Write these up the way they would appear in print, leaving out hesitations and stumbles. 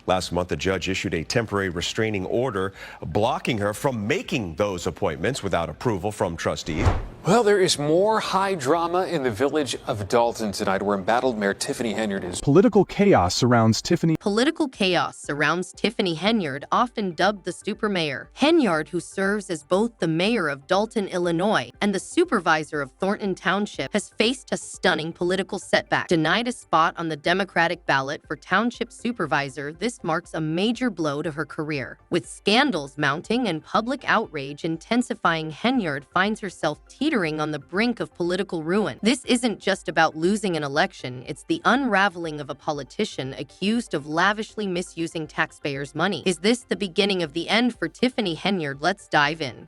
Last month, a judge issued a temporary restraining order blocking her from making those appointments without approval from trustees. Well, there is more high drama in the village of Dalton tonight, where embattled Mayor Tiffany Henyard is. Political chaos surrounds Tiffany. Political chaos surrounds Tiffany Henyard, often dubbed the super mayor. Henyard, who serves as both the mayor of Dalton, Illinois, and the supervisor of Thornton Township, has faced a stunning political setback. Denied a spot on the Democratic ballot for township supervisor, this marks a major blow to her career. With scandals mounting and public outrage intensifying, Henyard finds herself teetering on the brink of political ruin. This isn't just about losing an election, it's the unraveling of a politician accused of lavishly misusing taxpayers' money. Is this the beginning of the end for Tiffany Henyard? Let's dive in.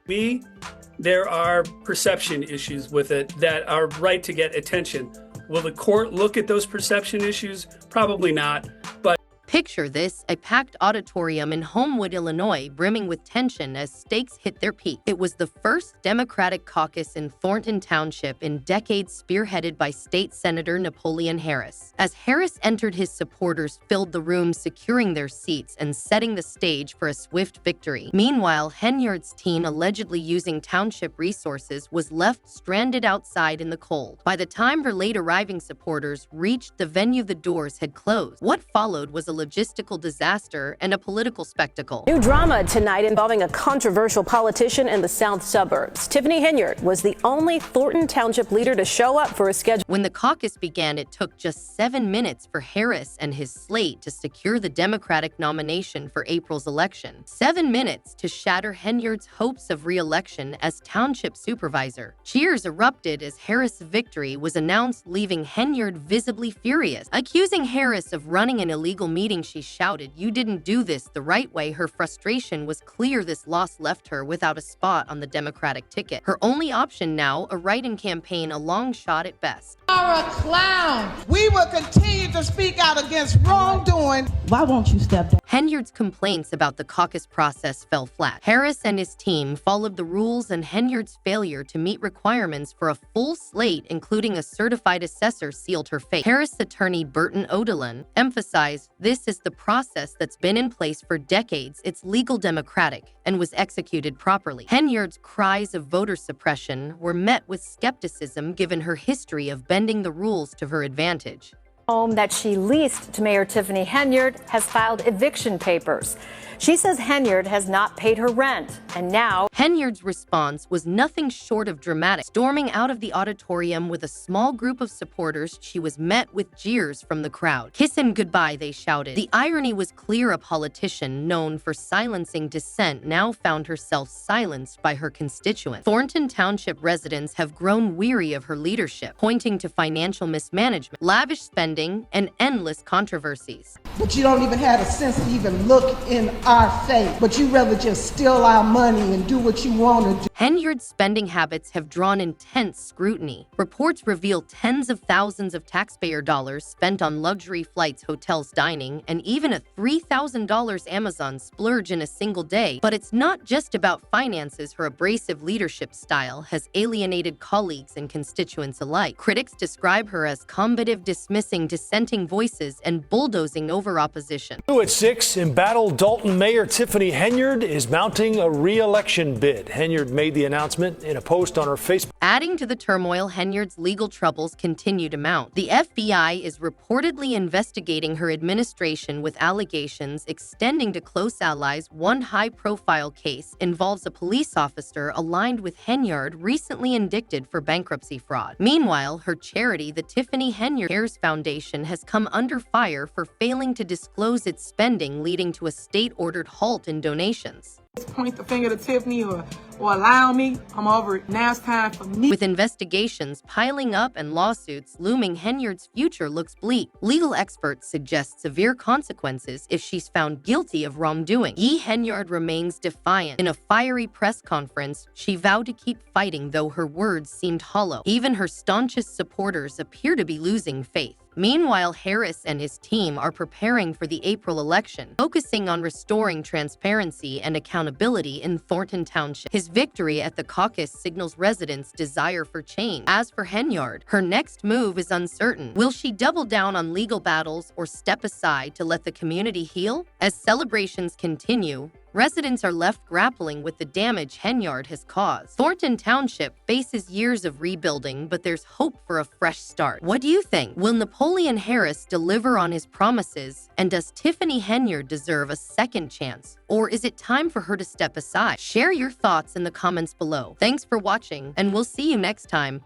There are perception issues with it that are right to get attention. Will the court look at those perception issues? Probably not, but Picture this, a packed auditorium in Homewood, Illinois, brimming with tension as stakes hit their peak. It was the first Democratic caucus in Thornton Township in decades, spearheaded by State Senator Napoleon Harris. As Harris entered, his supporters filled the room, securing their seats and setting the stage for a swift victory. Meanwhile, Henyard's team, allegedly using township resources, was left stranded outside in the cold. By the time her late-arriving supporters reached the venue, the doors had closed. What followed was a logistical disaster and a political spectacle. New drama tonight involving a controversial politician in the south suburbs. Tiffany Henyard was the only Thornton Township leader to show up for a schedule. When the caucus began, it took just 7 minutes for Harris and his slate to secure the Democratic nomination for April's election. 7 minutes to shatter Henyard's hopes of re-election as township supervisor. Cheers erupted as Harris' victory was announced, leaving Henyard visibly furious. Accusing Harris of running an illegal meeting, she shouted, "You didn't do this the right way." Her frustration was clear. This loss left her without a spot on the Democratic ticket. Her only option now, a write-in campaign, a long shot at best. You're a clown. We will continue to speak out against wrongdoing. Why won't you step down? Henyard's complaints about the caucus process fell flat. Harris and his team followed the rules, and Henyard's failure to meet requirements for a full slate, including a certified assessor, sealed her fate. Harris attorney Burton Odilon emphasized, "This is the process that's been in place for decades. It's legal, democratic, and was executed properly." Henyard's cries of voter suppression were met with skepticism, given her history of bending the rules to her advantage. Home that she leased to Mayor Tiffany Henyard has filed eviction papers. She says Henyard has not paid her rent, and now Henyard's response was nothing short of dramatic. Storming out of the auditorium with a small group of supporters, she was met with jeers from the crowd. "Kissin' goodbye," they shouted. The irony was clear. A politician known for silencing dissent now found herself silenced by her constituents. Thornton Township residents have grown weary of her leadership, pointing to financial mismanagement, lavish spending, and endless controversies. But you don't even have a sense to even look in our face. But you rather just steal our money and do what you want to do. Henyard's spending habits have drawn intense scrutiny. Reports reveal tens of thousands of taxpayer dollars spent on luxury flights, hotels, dining, and even a $3,000 Amazon splurge in a single day. But it's not just about finances. Her abrasive leadership style has alienated colleagues and constituents alike. Critics describe her as combative, dismissing dissenting voices and bulldozing over opposition. At 6, embattled Dalton Mayor Tiffany Henyard is mounting a re-election bid. Henyard made the announcement in a post on her Facebook. Adding to the turmoil, Henyard's legal troubles continue to mount. The FBI is reportedly investigating her administration, with allegations extending to close allies. One high-profile case involves a police officer aligned with Henyard, recently indicted for bankruptcy fraud. Meanwhile, her charity, the Tiffany Henyard Cares Foundation, has come under fire for failing to disclose its spending, leading to a state-ordered halt in donations. Point the finger to Tiffany or allow me. I'm over it. Now it's time for me. With investigations piling up and lawsuits looming, Henyard's future looks bleak. Legal experts suggest severe consequences if she's found guilty of wrongdoing. Henyard remains defiant. In a fiery press conference, she vowed to keep fighting, though her words seemed hollow. Even her staunchest supporters appear to be losing faith. Meanwhile, Harris and his team are preparing for the April election, focusing on restoring transparency and accountability in Thornton Township. His victory at the caucus signals residents' desire for change. As for Henyard, her next move is uncertain. Will she double down on legal battles or step aside to let the community heal? As celebrations continue, residents are left grappling with the damage Henyard has caused. Thornton Township faces years of rebuilding, but there's hope for a fresh start. What do you think? Will Napoleon Harris deliver on his promises? And does Tiffany Henyard deserve a second chance? Or is it time for her to step aside? Share your thoughts in the comments below. Thanks for watching, and we'll see you next time.